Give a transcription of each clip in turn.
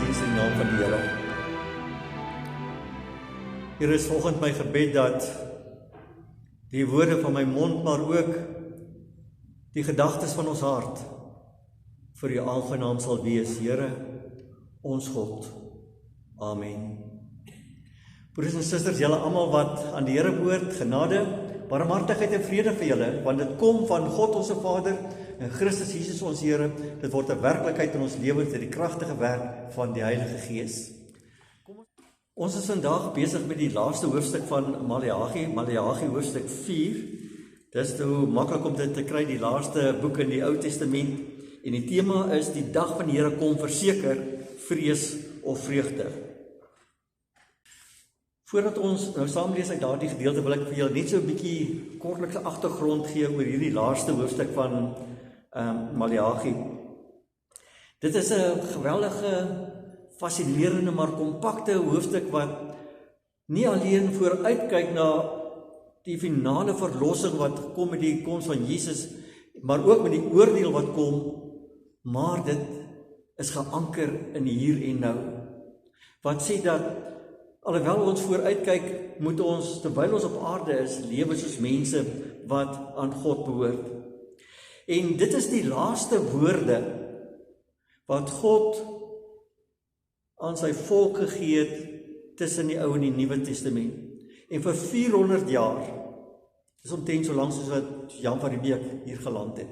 godsdienst in die naam van die Here. Hier is volgens my gebed dat die woorde van my mond, maar ook die gedagtes van ons hart vir U aangenaam sal wees, Here, ons God. Amen. Broers en susters, julle almal wat aan die Here behoort, genade, barmhartigheid en vrede vir julle, want dit kom van God ons Vader en Christus Jesus ons Here. Dit word 'n werklikheid in ons lewens deur die kragtige werk van die Heilige Gees. Ons is vandag besig met die laaste hoofstuk van Maleagi hoofstuk 4. Dis hoe maklik om dit te kry, die laaste boek in die Ou Testament. En die tema is die dag van die Here kom verseker, vrees of vreugde. Voordat ons nou saam lees uit daardie gedeelte, wil ek vir julle net so 'n bietjie kortlikse agtergrond gee oor hierdie laaste hoofstuk van Maleagi. Dit is 'n geweldige, fascinerende, maar kompakte hoofstuk wat nie alleen vooruitkyk na die finale verlossing wat kom met die koms van Jesus, maar ook met die oordeel wat kom, maar dit is geanker in hier en nou. Wat sê dat alhoewel ons vooruitkyk, moet ons, terwyl ons op aarde is, lewe soos mense wat aan God behoort. En dit is die laaste woorde wat God aan sy volk gegee het tussen die Ou en die Nuwe Testament. En vir 400 jaar, dis omtrent so lank soos wat Jan van Riebeeck hier geland het.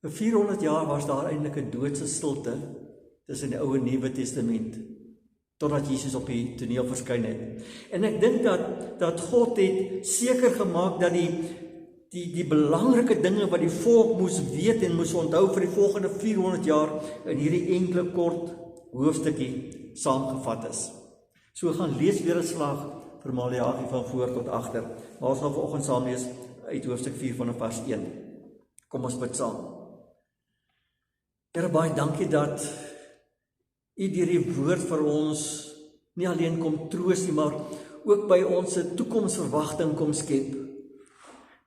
Vir 400 jaar was daar eintlik 'n doodse stilte tussen die Ou en Nuwe Testament, totdat Jesus op die toneel verskyn het. En ek dink dat God het seker gemaak dat die belangrike dinge wat die volk moes weet en moes onthou vir die volgende 400 jaar in hierdie enkele kort hoofstukkie saamgevat is. So gaan lees weer 'n slag vir Maleagi van voor tot agter. Maar ons gaan vanoggend saam lees uit hoofstuk 4 vanaf vers 1. Kom ons bid saam. Here, baie dankie dat U deur die woord vir ons nie alleen kom troos nie, maar ook by ons 'n toekomsverwagting kom skep.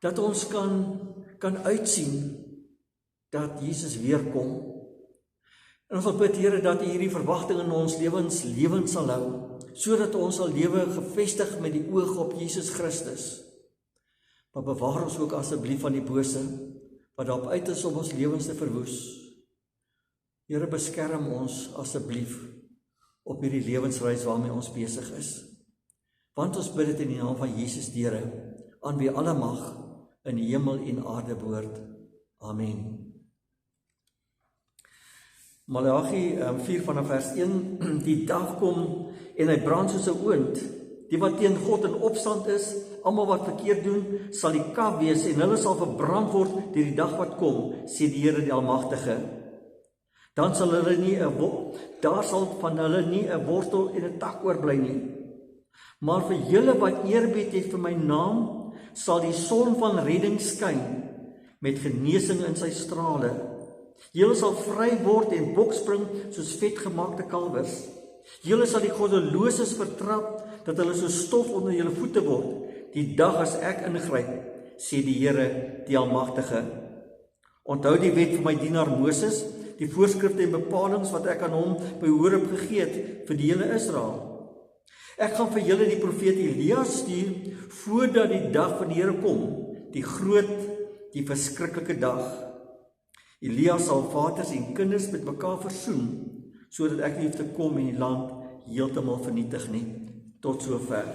Dat ons kan uitsien dat Jesus weer kom. En ons wil bid, Here, dat U hierdie verwagting in ons lewens lewend sal hou, sodat ons sal lewe gefestig met die oog op Jesus Christus. Maar bewaar ons ook asseblief van die bose, wat daarop uit is om ons lewens te verwoes. Here, beskerm ons asseblief op hierdie lewensreis waarmee ons besig is. Want ons bid dit in die naam van Jesus die Here, aan wie alle mag in hemel en aarde behoort. Amen. Maleagi 4 vanaf vers 1, die dag kom en hy brand soos 'n oond. Die wat teen God in opstand is, almal wat verkeerd doen, sal die kaf wees en hulle sal verbrand word deur die dag wat kom, sê die Here die Almagtige. Dan sal daar sal van hulle nie 'n wortel en 'n tak oorbly nie. Maar vir julle wat eerbied het vir my naam, sal die son van redding skyn met genesing in sy strale. Julle sal vry word en bokspring soos vetgemaakte kalwers. Julle sal die goddeloses vertrap, dat hulle so stof onder julle voete word, die dag as ek ingryp, sê die Here, die Almagtige. Onthou die wet van my dienaar Moses, die voorskrifte en bepalings wat ek aan hom by Horeb gegee het vir die hele Israel. Ek gaan vir julle die profeet Elia stuur, voordat die dag van die Here kom, die groot, die verskriklike dag. Elia sal vaders en kinders met mekaar versoen, sodat ek nie hoef te kom en die land heeltemal vernietig nie. Tot sover.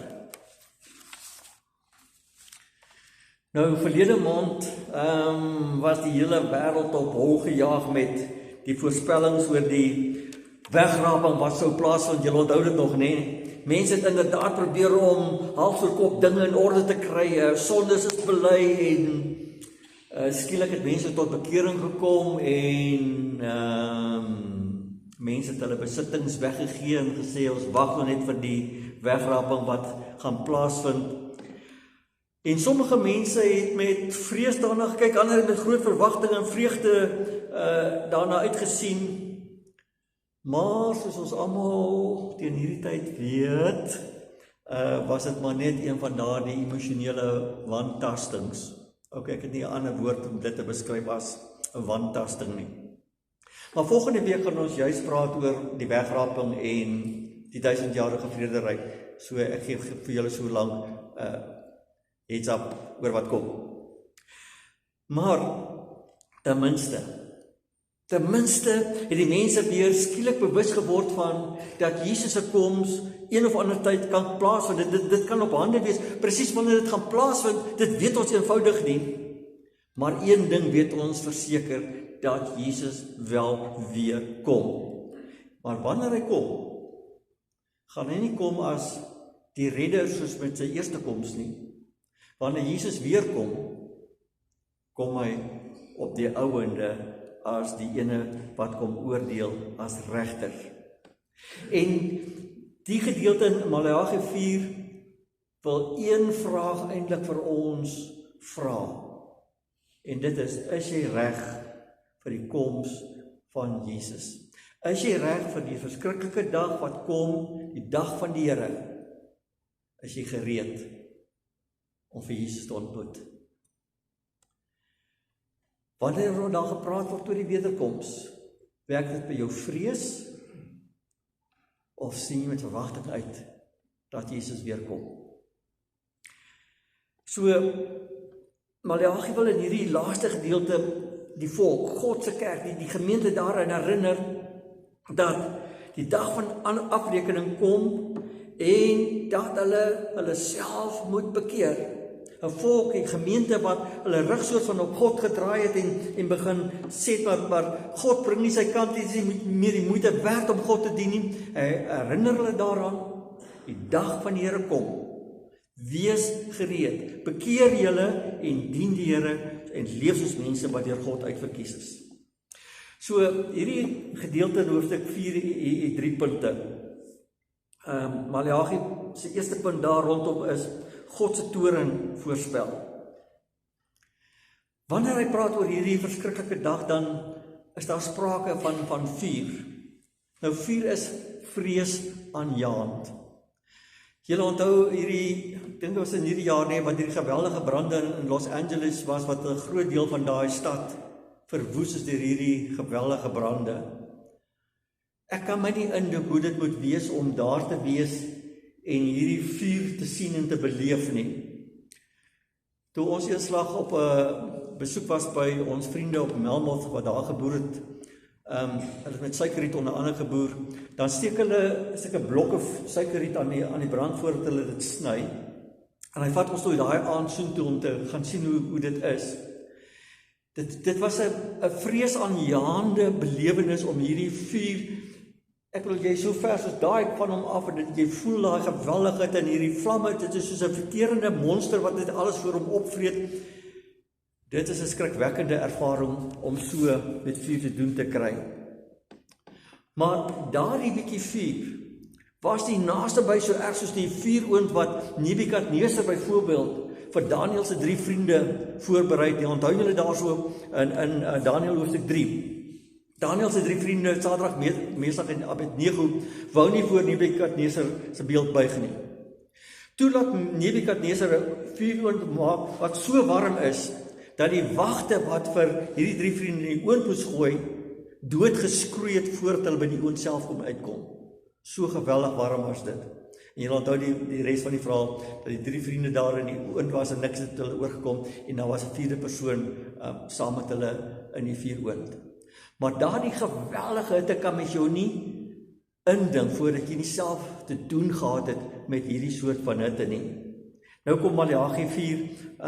Nou, verlede maand was die hele wêreld op hol gejaag met die voorspellings oor die wegraping wat sou plaasvind. Julle onthou dit nog, nee? Mense het inderdaad probeer om halfverkop dinge in orde te kry, sondes is bely en skielik het mense tot bekering gekom en mense het hulle besittings weggegee en gesê ons wag nou net vir die wegraping wat gaan plaasvind. En sommige mense het met vrees daarna gekyk, ander het met groot verwagting en vreugde daarna uitgesien. Maar soos ons almal teen hierdie tyd weet, was dit maar net een van daardie emosionele wantastings. Ok, ek het nie 'n ander woord om dit te beskryf as 'n wantasting nie. Maar volgende week gaan ons juist praat oor die wegraping en die 1000-jarige vrederyk. So ek gee vir julle so lank heads up oor wat kom. Maar ten minste het die mense weer skielik bewus geword van dat Jesus se koms een of ander tyd kan plaasvind. Dit kan op hande wees, presies wanneer dit gaan plaasvind, dit weet ons eenvoudig nie. Maar een ding weet ons verseker, dat Jesus wel weer kom. Maar wanneer hy kom, gaan hy nie kom as die redder soos met sy eerste koms nie. Wanneer Jesus weer kom, kom hy op die ouende as die ene wat kom oordeel as regter. En die gedeelte in Maleagi 4 wil een vraag eintlik vir ons vra. En dit is jy reg vir die koms van Jesus? Is jy reg vir die verskriklike dag wat kom, die dag van die Here? Is jy gereed om vir Jesus te ontmoet? Wanneer daar gepraat word oor die wederkoms, werk dit by jou vrees, of sien jy met verwagting uit dat Jesus weer kom? So, Maleagi wil in hierdie laaste gedeelte die volk, God se kerk, die gemeente daaraan herinner dat die dag van afrekening kom en dat hulle self moet bekeer. 'n volk, 'n gemeente wat hulle rug soort van op God gedraai het en begin sê maar God bring nie sy kant nie, dis nie meer die moeite werd om God te dien nie. Hy herinner hulle daaraan, die dag van die Here kom. Wees gereed, bekeer julle en dien die Here en leef soos mense wat deur God uitverkies is. So hierdie gedeelte in hoofstuk 4 het 3 punte. Maleagi se eerste punt daar rondom is God se toorn voorspel. Wanneer hy praat oor hierdie verskriklike dag, dan is daar sprake van vuur. Nou vuur is vreesaanjaend. Julle onthou hierdie, ek dink dit was in hierdie jaar wat hierdie geweldige brande in Los Angeles was, wat 'n groot deel van daai stad verwoes is deur hierdie geweldige brande. Ek kan my nie indink hoe dit moet wees om daar te wees en hierdie vuur te sien en te beleef nie. Toe ons eenslag op 'n besoek was by ons vriende op Melmoth wat daar geboer het, hulle het met suikerriet onder andere geboer, dan steek hulle 'n stukkie blokke suikerriet aan die brand voordat hulle dit sny. En hy vat ons toe daai aand soontoe om te gaan sien hoe dit is. Dit was 'n vreesaanjaende belewenis om hierdie vuur. Ek wil jy so ver soos daai van hom af en jy voel daai geweldigheid in hierdie vlamme, dit is soos 'n verterende monster wat dit alles voor hom opvreet. Dit is 'n skrikwekkende ervaring om so met vuur te doen te kry. Maar daardie bietjie vuur was die naaste by so erg soos die vuuroond wat Nebukadneser byvoorbeeld vir Daniël se 3 vriende voorberei het. Onthou julle daarso in Daniël hoofstuk 3. Daniël se 3 vriende, Sadrag, Mesach en Abednego, wou nie voor Nebukadneser se beeld buig nie. Toe laat Nebukadneser 'n vuuroond maak wat so warm is dat die wagte wat vir hierdie 3 vriende in die oond moes gooi, doodgeskroei het voordat hulle by die oond self kom uitkom. So geweldig warm was dit. En jy onthou die res van die verhaal, dat die 3 vriende daar in die oond was en niks het hulle oorgekom, en daar was 'n 4de persoon saam met hulle in die vuuroond. Maar daardie geweldige hitte kan mens jou nie indink voordat jy nie self te doen gehad het met hierdie soort van hitte nie. Nou kom Maleagi 4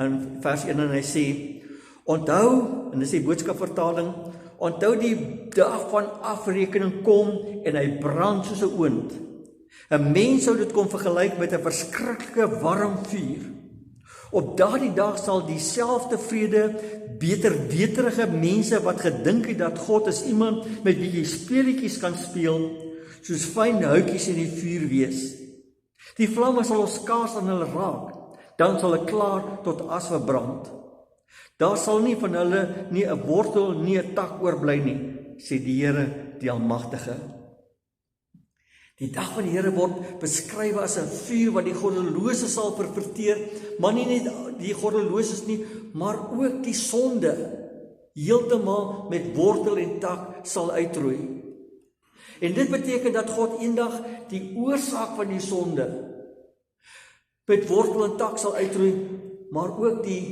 in vers 1 en hy sê, onthou, en dis die boodskapvertaling, onthou die dag van afrekening kom en hy brand soos 'n oond. 'n Mens sou dit kon vergelyk met 'n verskriklike warm vuur. Op daardie dag sal dieselfde vrede, beterweterige mense wat gedink het dat God is iemand met wie jy speletjies kan speel, soos fyn houtjies in die vuur wees. Die vlamme sal ons skaars aan hulle raak, dan sal hulle klaar tot as verbrand. Daar sal nie van hulle nie 'n wortel, nie 'n tak oorbly nie, sê die Here die Almagtige. Die dag van die Here word beskryf as 'n vuur wat die goddelose sal verteer, maar nie net die goddeloses nie, maar ook die sonde. heeltemal met wortel en tak sal uitroei. En dit beteken dat God eendag die oorsaak van die sonde met wortel en tak sal uitroei, maar ook die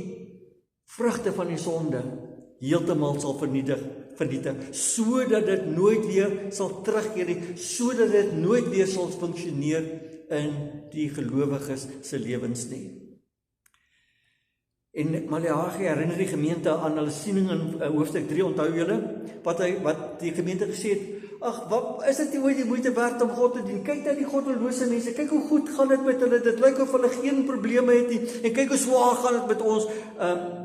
vrugte van die sonde heeltemal sal vernietig, sodat dit nooit weer sal terugkeer nie, sodat dit nooit weer sal funksioneer in die gelowiges se lewens nie. En Maleagi herinner die gemeente aan hulle siening in hoofstuk 3, onthou julle, wat die gemeente gesê het, ag, wat is dit nie ooit die moeite werd om God te dien? Kyk na die goddelose mense, kyk hoe goed gaan dit met hulle, dit lyk of hulle geen probleme het nie, en kyk hoe swaar gaan dit met ons.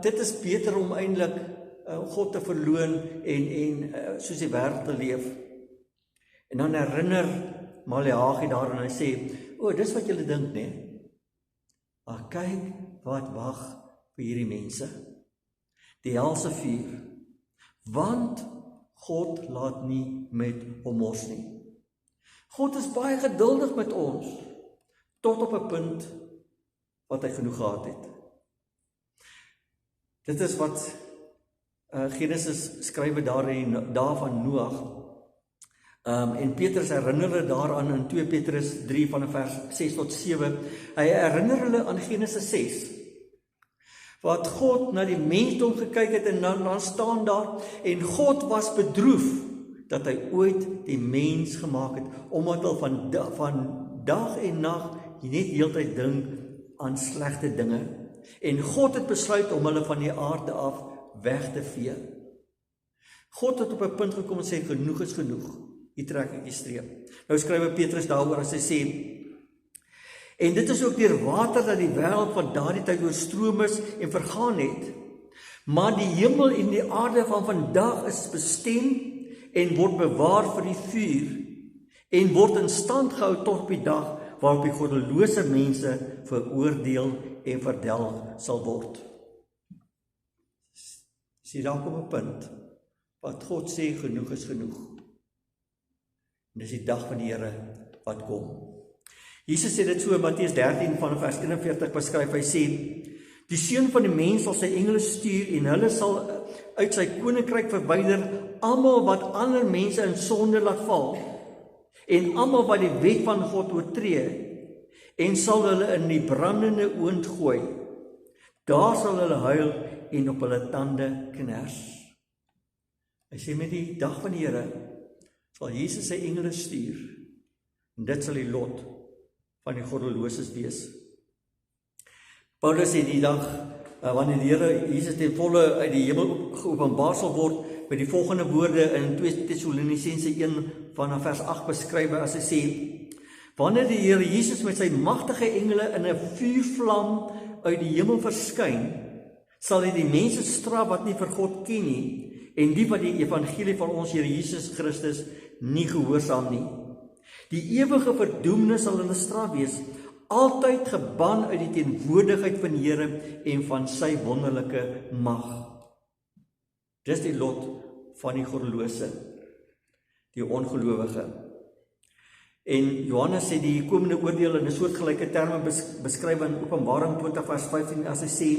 Dit is beter om eintlik God te verloon en soos die wêreld te leef. En dan herinner Maleagi daaraan, hy sê, dis wat julle dink, nee. Maar kyk wat wag vir hierdie mense. Die helse vuur. Want God laat nie met hom mors nie. God is baie geduldig met ons, tot op 'n punt wat hy genoeg gehad het. Dit is wat Genesis skrywe daar in dae van Noag. En Petrus herinner hulle daaraan in 2 Petrus 3 van vers 6 tot 7. Hy herinner hulle aan Genesis 6. Wat God na die mensdom gekyk het en dan staan daar, en God was bedroef dat hy ooit die mens gemaak het, omdat hy van dag en nag net heeltyd dink aan slegte dinge. En God het besluit om hulle van die aarde af weg te vee. God het op 'n punt gekom en sê, genoeg is genoeg. Hier trek ek die streep. Nou skryf Petrus daaroor as hy sê, en dit is ook deur water dat die wêreld van daardie tyd oorstroom is en vergaan het. Maar die hemel en die aarde van vandag is bestem en word bewaar vir die vuur en word in stand gehou tot op die dag waarop die goddelose mense veroordeel en verdelg sal word. Sien, daar kom 'n punt wat God sê genoeg is genoeg. En dis die dag van die Here wat kom. Jesus sê dit so in Matteus 13 van vers 41 beskryf, hy sê, die seun van die mens sal sy engele stuur en hulle sal uit sy koninkryk verwyder almal wat ander mense in sonde laat val en almal wat die wet van God oortree en sal hulle in die brandende oond gooi. Daar sal hulle huil en op hulle tande kners. Hy sê met die dag van die Here sal Jesus sy engele stuur en dit sal die lot van die goddeloses wees. Paulus sê die dag, wanneer die Here Jesus ten volle uit die hemel geopenbaar sal word, met die volgende woorde in 2 Tessalonisense 1 vanaf vers 8 beskryf, as hy sê, wanneer die Here Jesus met sy magtige engele in 'n vuurvlam uit die hemel verskyn, sal hy die mense straf wat nie vir God ken nie, en die wat die evangelie van ons Here Jesus Christus nie gehoorsaam nie. Die ewige verdoemnis sal hulle straf wees, altyd geban uit die teenwoordigheid van die Here en van sy wonderlike mag. Dis die lot van die goddelose, die ongelowige. En Johannes sê die komende oordeel in 'n soortgelyke terme beskryf in Openbaring 20 vers 15 as hy sê,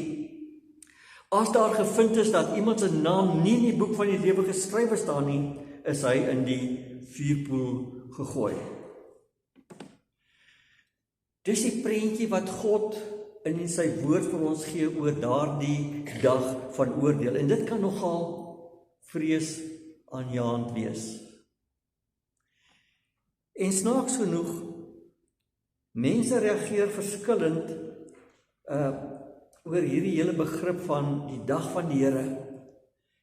as daar gevind is dat iemand se naam nie in die boek van die lewe geskrywe staan nie, is hy in die vuurpoel gegooi. Dis die prentjie wat God in sy woord vir ons gee oor daardie dag van oordeel. En dit kan nogal vreesaanjaend wees. En snaaks genoeg, mense reageer verskillend oor hierdie hele begrip van die dag van die Here.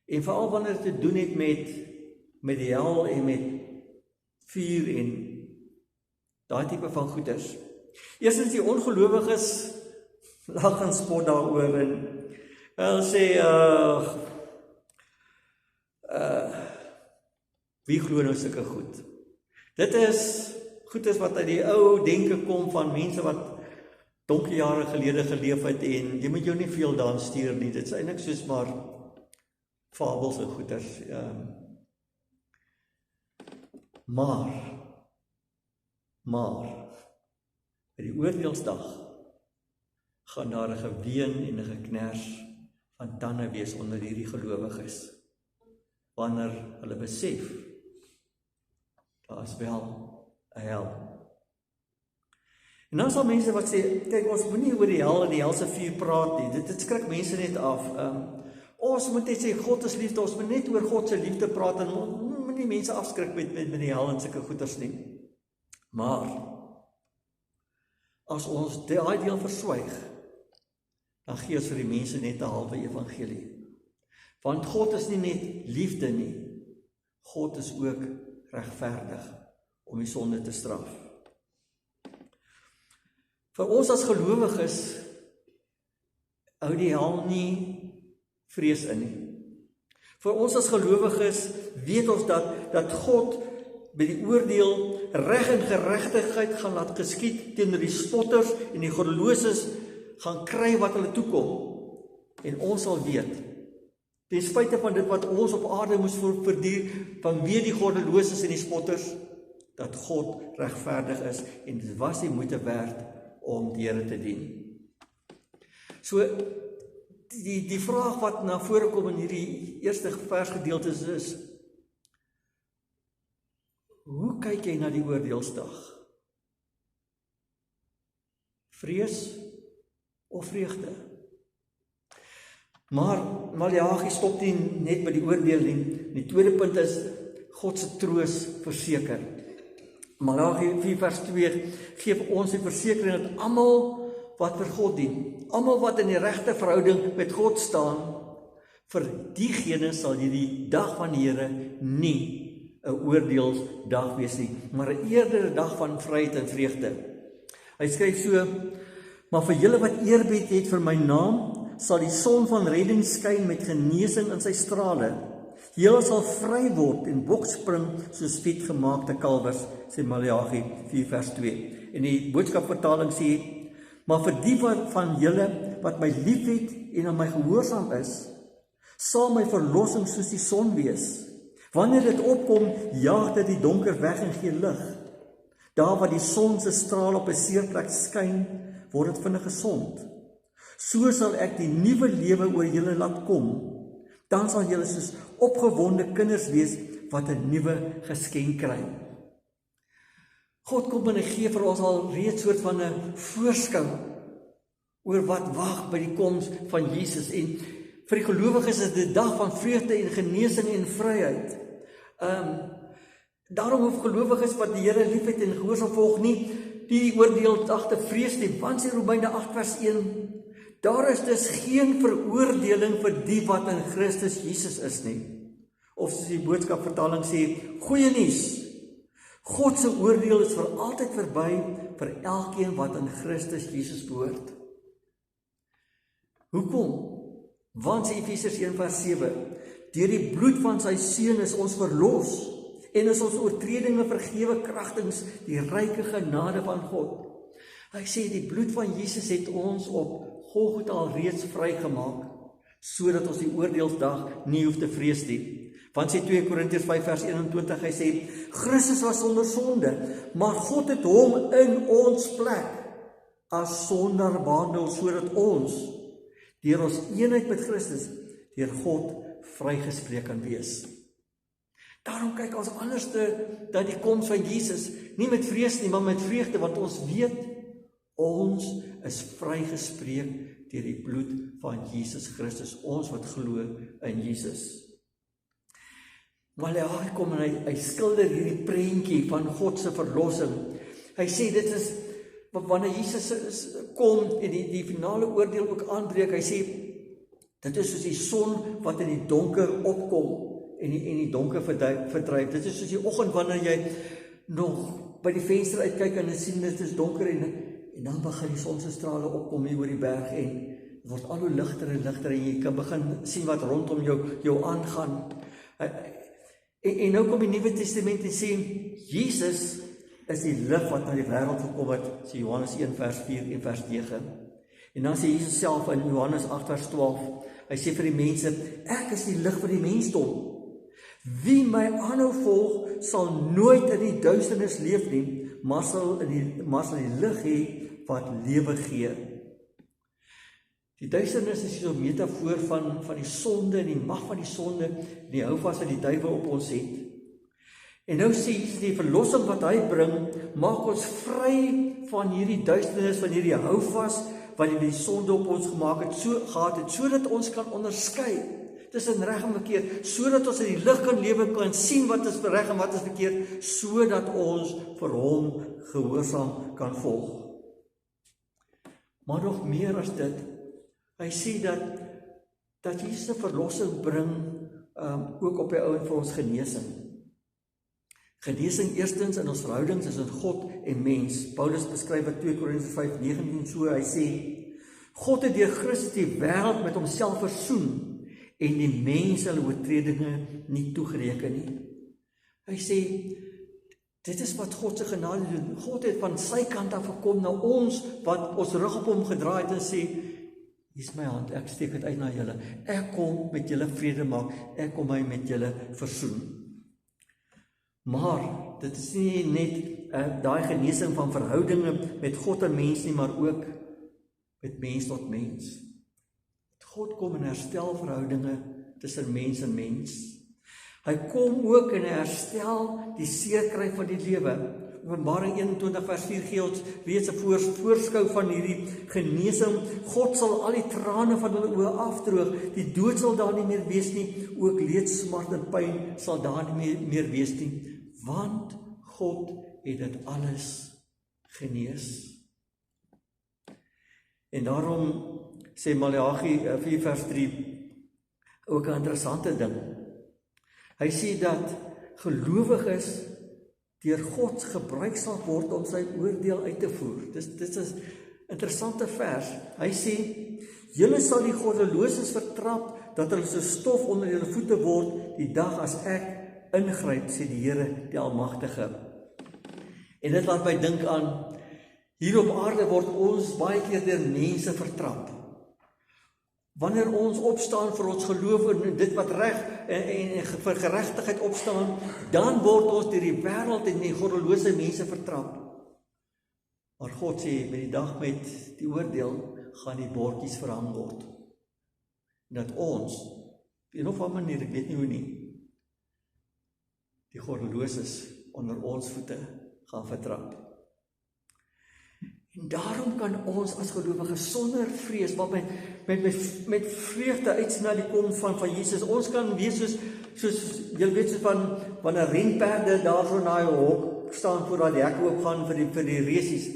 En veral wanneer dit te doen het met die hel en met vuur en daai tipe van goeders. Eerstens die ongelowiges lag en spot daaroor en hulle sê wie glo nou sulke goed? Dit is goedes wat uit die ou denke kom van mense wat donkie jare gelede geleef het en jy moet jou nie veel daan stuur nie. Dit is eintlik soos maar fabels en goeders. Maar by die oordeelsdag gaan daar 'n geween en 'n gekners van tande wees onder hierdie gelowiges. wanneer hulle besef, daar is wel 'n hel. En dan sal mense wat sê, kyk, ons moenie oor die hel en die helse vuur praat nie, dit skrik mense net af. Ons moet net sê, God is liefde, ons moet net oor God se liefde praat, en moenie mense afskrik met die hel en sulke goeters nie. Maar, as ons daai deel verswyg, dan gee ons vir die mense net 'n halwe evangelie. Want God is nie net liefde nie, God is ook regverdig om die sonde te straf. Vir ons as gelowiges hou die hel nie vrees in nie. Vir ons as gelowiges weet ons dat God by die oordeel reg en geregtigheid gaan laat geskied teenoor die spotters en die goddeloses gaan kry wat hulle toekom. En ons sal weet, ten spyte van dit wat ons op aarde moes verduur, vanweë die goddeloses en die spotters, dat God regverdig is en dit was die moeite werd om die Here te dien. So, die vraag wat na vore kom in hierdie eerste versgedeeltes is, hoe kyk jy na die oordeelsdag? Vrees of vreugde? Maar Maleagi stop nie net by die oordeel nie. Die tweede punt is God se troos verseker. Maleagi 4 vers 2 gee vir ons die versekering dat almal wat vir God dien, almal wat in die regte verhouding met God staan, vir diegene sal hierdie dag van die Here nie 'n oordeelsdag wees nie, maar 'n eerder 'n dag van vryheid en vreugde. Hy skryf so, maar vir julle wat eerbied het vir my naam, sal die son van redding skyn met genesing in sy strale. Julle sal vry word en bokspring soos vetgemaakte kalwers, sê Maleagi 4 vers 2. En die boodskapvertaling sê, maar vir die van julle wat my liefhet en aan my gehoorsaam is, sal my verlossing soos die son wees. Wanneer dit opkom, jaag dit die donker weg en gee lig. Daar waar die son se straal op 'n seerplek skyn, word dit vinnig gesond. So sal ek die nuwe lewe oor julle laat kom. Dan sal julle soos opgewonde kinders wees wat 'n nuwe geskenk kry. God kom en hy gee vir ons al reeds soort van 'n voorskou oor wat wag by die koms van Jesus. En vir die gelowiges is dit 'n dag van vreugde en genesing en vryheid. Daarom hoef gelowiges wat die Here liefhet en gehoorsaam volg nie die oordeelsdag te vrees nie, want sê Romeine 8 vers 1, daar is dus geen veroordeling vir die wat in Christus Jesus is nie. Of soos die boodskapvertaling sê, goeie nuus. God se oordeel is vir altyd verby vir elkeen wat in Christus Jesus behoort. Hoekom? Want sê Efesiërs 1 vers 7, deur die bloed van sy seun is ons verlos en is ons oortredinge vergewe kragtens die ryke genade van God. Hy sê die bloed van Jesus het ons op Golgotha al reeds vrygemaak, sodat ons die oordeelsdag nie hoef te vrees nie. Want sê 2 Korintiërs 5 vers 21, hy sê, Christus was sonder sonde, maar God het hom in ons plek as sondaar behandel, sodat ons, deur ons eenheid met Christus, deur God vrygespreek kan wees. Daarom kyk ons anderste dat die koms van Jesus, nie met vrees nie, maar met vreugde, want ons weet, ons is vrygespreek deur die bloed van Jesus Christus, ons wat glo in Jesus. Maar hy kom en hy skilder hierdie prentjie van God se verlossing. Hy sê dit is, wanneer Jesus kom en die finale oordeel ook aanbreek, hy sê, dit is soos die son wat in die donker opkom, en die donker verdryf. Dit is soos die oggend wanneer jy nog by die venster uitkyk en sien dit is donker en dan begin die son se strale opkom hier oor die berg en word al hoe ligter en jy kan begin sien wat rondom jou aangaan. En nou kom die Nuwe Testament en sê Jesus is die lig wat na die wêreld gekom het, sê Johannes 1 vers 4 en vers 9. En dan sê Jesus self in Johannes 8 vers 12, hy sê vir die mense, ek is die lig vir die mensdom. Wie my aanhou volg, sal nooit in die duisternis leef nie, maar sal die lig hê wat lewe gee. Die duisternis is so 'n metafoor van die sonde en die mag van die sonde, die houvas wat die duiwel op ons het. En nou sê Jesus, die verlossing wat hy bring, maak ons vry van hierdie duisternis, van hierdie houvas wat die sonde op ons gehad het, sodat ons kan onderskei tussen reg en verkeerd, sodat ons in die lig kan lewe, kan sien wat is reg en wat is verkeerd, sodat ons vir hom gehoorsaam kan volg. Maar nog meer as dit, hy sê dat Jesus 'n verlossing bring, ook op die ou en vir ons genesing. Genesing eerstens in ons verhoudings tussen God en mens. Paulus beskryf in 2 Korintiërs 5:19 so, hy sê, God het deur Christus die wêreld met homself versoen en die mense hulle oortredinge nie toegereken nie. Hy sê, dit is wat God se genade doen. God het van sy kant af gekom na ons, wat ons rug op hom gedraai het en sê, hier is my hand, ek steek dit uit na julle. Ek kom met julle vrede maak, ek kom my met julle versoen. Maar, dit is nie net daai genesing van verhoudinge met God en mens nie, maar ook met mens tot mens. God kom en herstel verhoudinge tussen mens en mens. Hy kom ook en herstel die seerkry van die lewe. Openbaring 21 vers 4 gee ons reeds 'n voorskou van hierdie genesing. God sal al die trane van hulle oë afdroog. Die dood sal daar nie meer wees nie. Ook leed, smart en pyn sal daar nie meer wees nie. Want God het dit alles genees. En daarom sê Maleagi 4 vers 3 ook 'n interessante ding. Hy sê dat gelowiges deur God gebruik sal word om sy oordeel uit te voer. Dit is 'n interessante vers. Hy sê, julle sal die goddeloses vertrap, dat hulle so stof onder julle voete word, die dag as ek ingryp, sê die Here, die Almagtige. En dit laat my dink aan, hier op aarde word ons baie keer deur mense vertrap. Wanneer ons opstaan vir ons geloof en dit wat reg en vir geregtigheid opstaan, dan word ons deur die wêreld en die goddelose mense vertrap. Maar God sê, met die dag met die oordeel, gaan die bordjies verhang word. En dat ons, op een of ander manier, ek weet nie hoe nie, die goddeloses onder ons voete gaan vertrap. En daarom kan ons as gelowiges sonder vrees, maar met vreugde uitsien na die koms van Jesus. Ons kan wees soos julle weet, soos van wanneer renperde daar so na die hok staan voordat die hekke oopgaan vir die resies.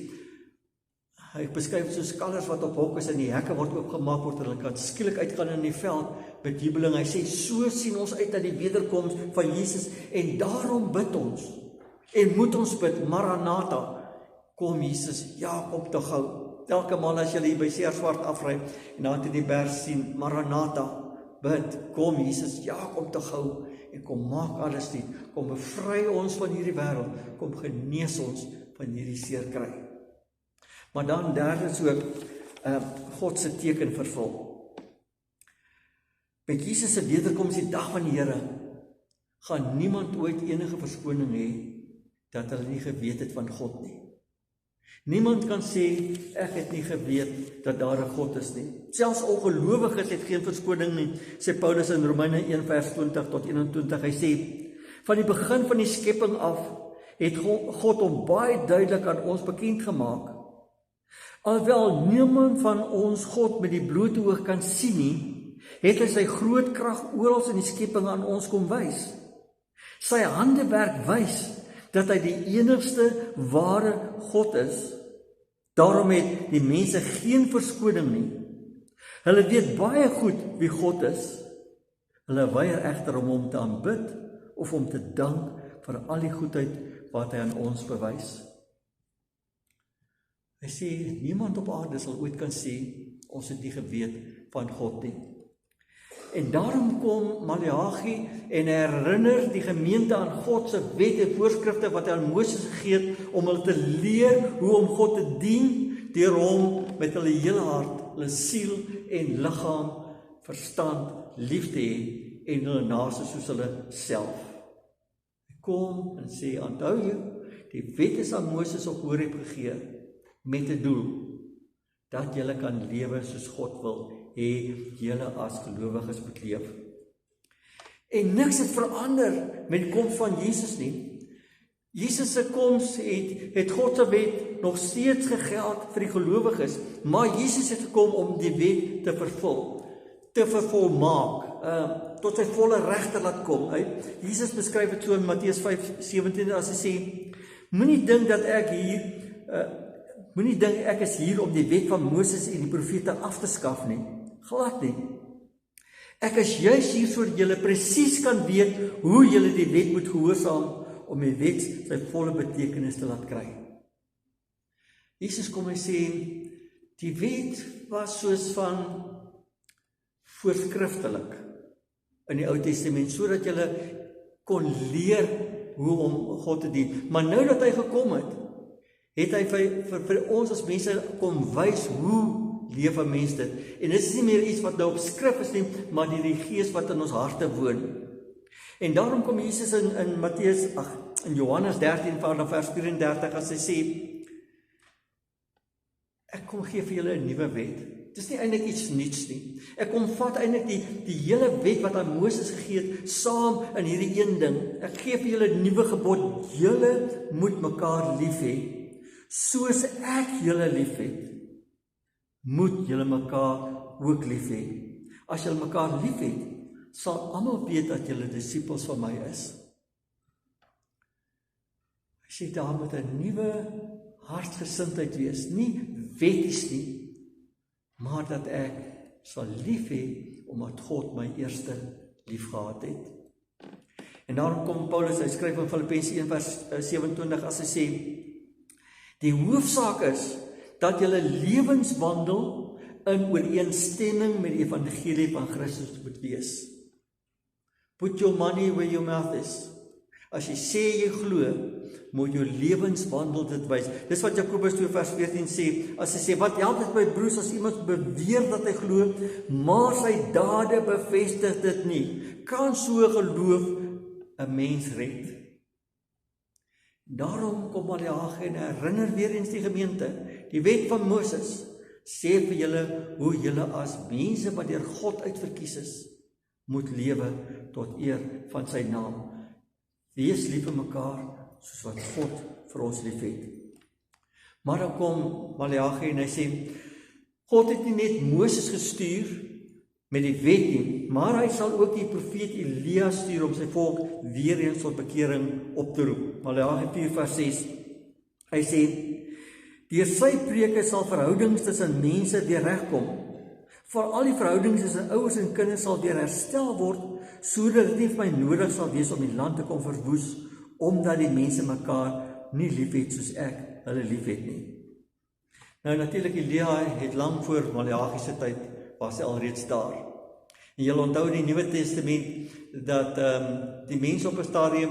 Hy beskryf soos kalvers wat op hok is en die hekke word oopgemaak word, hulle kan skielik uitgaan in die veld met jubeling. Hy sê, so sien ons uit na die wederkoms van Jesus en daarom bid ons en moet ons bid, Maranatha. Kom Jesus, ja, kom te gou. Elke maal as jy hier by Seerswart afry en dan in die berg sien, Maranatha, bid, kom Jesus, ja, kom te gou. En kom maak alles nie, kom bevry ons van hierdie wêreld, kom genees ons van hierdie seerkry. Maar dan derdens ook, God se teken vervul. Met Jesus se wederkoms die dag van die Here, gaan niemand ooit enige verskoning hê, dat hulle nie geweet het van God nie. Niemand kan sê, ek het nie geweet dat daar 'n God is nie. Selfs ongelowiges het geen verskoning nie, sê Paulus in Romeine 1 vers 20 tot 21. Hy sê, van die begin van die skepping af, het God hom baie duidelik aan ons bekend gemaak. Alhoewel niemand van ons God met die blote oog kan sien nie, het hy sy groot krag oral in die skepping aan ons kom wys. Sy handewerk wys dat hy die enigste ware God is. Daarom het die mense geen verskoning nie. Hulle weet baie goed wie God is. Hulle weier egter om hom te aanbid of om te dank vir al die goedheid wat hy aan ons bewys. Hy sê, niemand op aarde sal ooit kan sê, ons het nie geweet van God nie. En daarom kom Maleagi en herinner die gemeente aan God se wet en voorskrifte wat hy aan Moses gegee het, om hulle te leer hoe om God te dien, deur hom met hulle hele hart, hulle siel en liggaam, verstand, lief te hê en hulle naaste soos hulle self. Hy kom en sê, onthou jy, die wet is aan Moses op Horeb gegee, met 'n doel, dat julle kan lewe soos God wil hê julle as gelowiges moet leef. En niks het verander met die koms van Jesus nie. Jesus se koms het God se wet nog steeds gegeld vir die gelowiges, maar Jesus het gekom om die wet te vervul, te vervolmaak, tot sy volle reg te laat kom. Jesus beskryf dit so in Matteus 5:17 as hy sê, moenie dink ek is hier om die wet van Moses en die profete af te skaf nie, glad nie. Ek is juis hier sodat julle presies kan weet hoe julle die wet moet gehoorsaam om die wet sy volle betekenis te laat kry. Jesus kom en sê, die wet was soos van voorskriftelik in die Ou Testament, sodat julle kon leer hoe om God te dien. Maar nou dat hy gekom het hy vir ons as mense kom wys hoe leef 'n mens dit. En dit is nie meer iets wat nou op skrif is nie, maar die Gees wat in ons harte woon. En daarom kom Jesus in Johannes 13 vanaf vers 34 as hy sê, ek kom gee vir julle 'n nuwe wet. Dit is nie eintlik iets nuuts nie. Ek kom vat eintlik die hele wet wat aan Moses gegee het, saam in hierdie een ding. Ek gee vir julle 'n nuwe gebod. Julle moet mekaar lief hê. Soos ek julle lief het, moet julle mekaar ook lief hê. As julle mekaar lief het, sal almal weet dat julle disippels van my is. Hy sê daar moet 'n nuwe hartgesindheid wees, nie wetties nie, maar dat ek sal lief hê, omdat God my eerste lief gehad het. En daarom kom Paulus, hy skryf in Filippense 1 vers 27, as hy sê, die hoofsaak is, dat julle lewenswandel in ooreenstemming met die evangelie van Christus moet wees. Put your money where your mouth is. As jy sê jy glo, moet jou lewenswandel dit wys. Dis wat Jakobus 2 vers 14 sê, as hy sê, wat help dit my broers as iemand beweer dat hy glo, maar sy dade bevestig dit nie, kan so geloof 'n mens red. Daarom kom Maleagi en herinner weer eens die gemeente, die wet van Moses, sê vir julle hoe julle as mense wat deur God uitverkies is, moet lewe tot eer van sy naam. Wees lief vir mekaar, soos wat God vir ons lief het. Maar dan kom Maleagi en hy sê, God het nie net Moses gestuur met die wet nie, maar hy sal ook die profeet Elia stuur om sy volk weer eens tot bekering op te roep. Maleagi 4 vers 6, hy sê, deur sy preke sal verhoudings tussen mense weer regkom. Veral die verhoudings tussen ouers en kinders sal weer herstel word, sodat dit nie vir my nodig sal wees om die land te kom verwoes, omdat die mense mekaar nie lief het soos ek hulle lief het nie. Nou natuurlik, Elia het lang voor Maleagi se tyd, was hy alreeds daar. En julle onthou in die Nuwe Testament, dat die mense op 'n stadium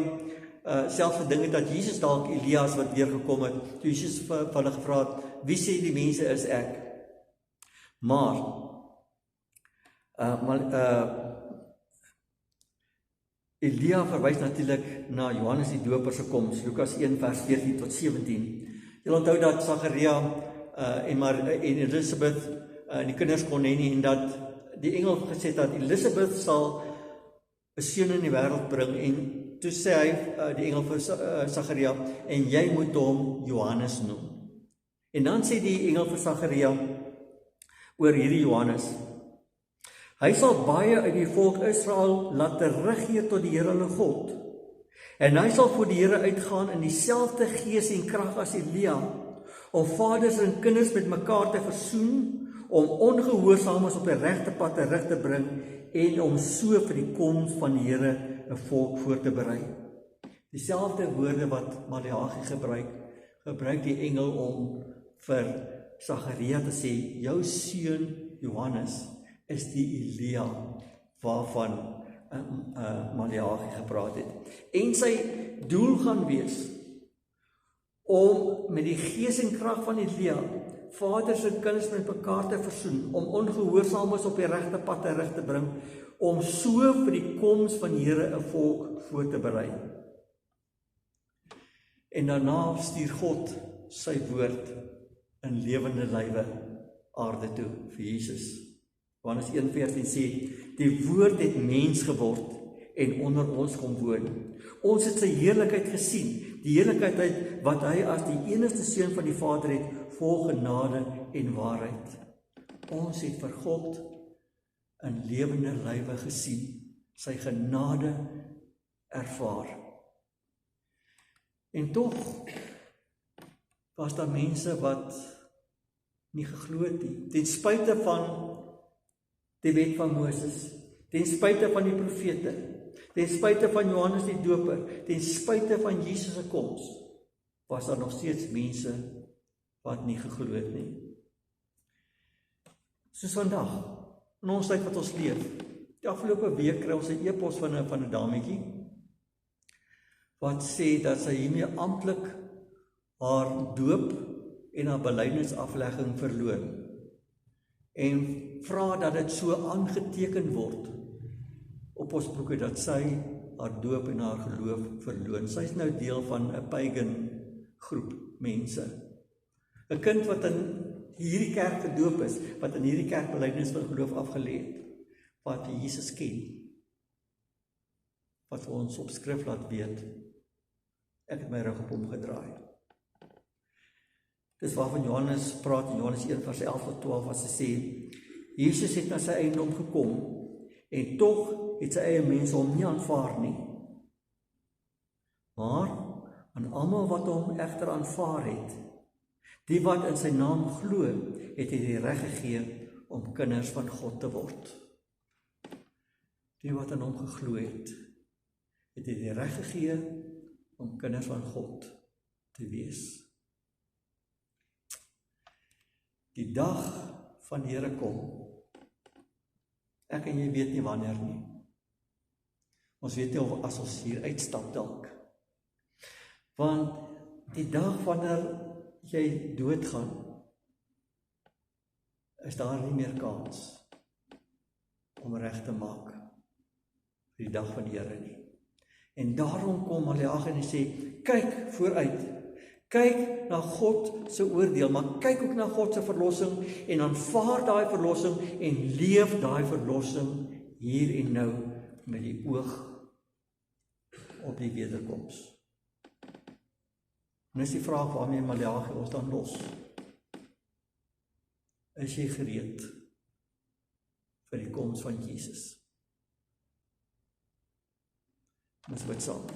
selfs gedink het dat Jesus dalk Elias wat weer gekom het, toe Jesus vir hulle gevra het, wie sê die mense is ek? Maar Elia verwys natuurlik na Johannes die Doper se koms, Lukas 1 vers 14 tot 17. Julle onthou dat Sagaria en Elisabeth die kinders kon hê nie, en dat die engel gesê het dat Elisabeth sal 'n seun in die wêreld bring, en toe sê hy, die engel vir Sagaria, en jy moet hom Johannes noem. En dan sê die engel vir Sagaria oor hierdie Johannes, hy sal baie uit die volk Israel laat terugkeer tot die Here hulle God. En hy sal voor die Here uitgaan in dieselfde gees en krag as Elia, om vaders en kinders met mekaar te versoen, om ongehoorsaames op die regte pad terug te bring, en om so vir die koms van die Here 'n volk voor te berei. Dieselfde woorde wat Maleagi gebruik die engel om vir Sagaria te sê, jou seun Johannes is die Elia waarvan Maleagi gepraat het. En sy doel gaan wees om met die gees en krag van Elia vaders en kinders met mekaar te versoen, om ongehoorsaames op die regte pad terug te bring, om so vir die koms van die Here 'n volk voor te berei. En daarna stuur God sy woord in lewende lywe aarde toe vir Jesus. Johannes 1:14 sê, die woord het mens geword en onder ons kom woon. Ons het sy heerlikheid gesien, die heerlikheid wat hy as die enigste seun van die Vader het, vol genade en waarheid. Ons het vir God in lewende lywe gesien, sy genade ervaar. En tog was daar mense wat nie geglo het nie, ten spyte van die wet van Moses, ten spyte van die profete, ten spyte van Johannes die Doper, ten spyte van Jesus se koms, was daar nog steeds mense wat nie geglo het nie. Soos vandag, in ons tyd wat ons leef, die afgelope week kry ons 'n e-pos van 'n dametjie, wat sê dat sy hiermee amptelik haar doop en haar belydenisaflegging verloon, en vra dat dit so aangeteken word op ons boeke dat sy haar doop en haar geloof verloon. Sy is nou deel van 'n pagan groep mense. 'n Kind wat in hierdie kerk gedoop is, wat in hierdie kerk belydenis van geloof afgelê het, wat Jesus ken, wat vir ons op skrif laat weet, ek het my rug op hom gedraai. Dis waarvan Johannes praat in Johannes 1:11-12, as hy sê, Jesus het na sy eiendom gekom, en tog het sy eie mense hom nie aanvaar nie. Maar aan almal wat hom egter aanvaar het, die wat in sy naam glo, het hy die reg gegee om kinders van God te word. Die wat aan hom geglo het, het hy die reg gegee om kinders van God te wees. Die dag van die Here kom. Ek en jy weet nie wanneer nie. Ons weet nie of as ons hier uitstap dalk. Want die dag wanneer jy doodgaan, is daar nie meer kans om reg te maak vir die dag van die Here nie. En daarom kom Maleagi en sê, kyk vooruit, kyk na God se oordeel, maar kyk ook na God se verlossing en aanvaar daai verlossing en leef daai verlossing hier en nou met die oog op die wederkoms. En dis die vraag waarmee Maleagi ons dan los. Is jy gereed vir die koms van Jesus? Ons bid saam.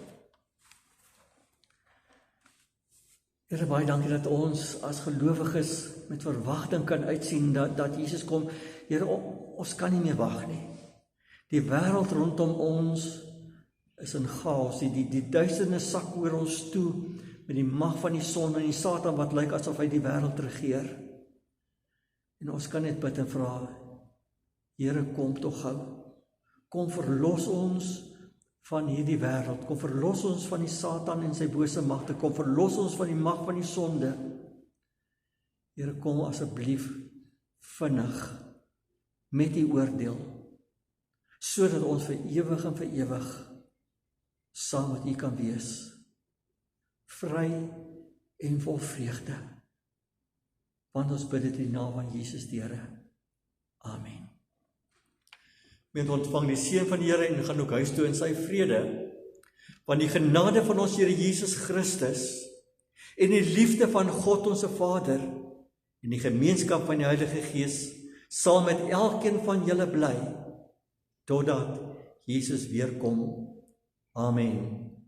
Here, baie dankie dat ons as gelowiges met verwagting kan uitsien dat Jesus kom. Here, ons kan nie meer wag nie. Die wêreld rondom ons is in chaos. Die duisternis sak oor ons toe met die mag van die son en die Satan wat lyk asof hy die wêreld regeer. En ons kan net bid en vra, Here, kom tog gou. Kom verlos ons van hierdie wêreld. Kom verlos ons van die Satan en sy bose magte. Kom verlos ons van die mag van die sonde. Here, kom asseblief vinnig met die oordeel, sodat ons vir ewig en vir ewig saam met U kan wees, vry en vol vreugde. Want ons bid dit in die naam van Jesus die Here. Amen. Met ontvang die seën van die Here en gaan ook huis toe in sy vrede, want die genade van ons Here Jesus Christus en die liefde van God ons Vader en die gemeenskap van die Heilige Gees sal met elkeen van julle bly totdat Jesus weer kom. Amen.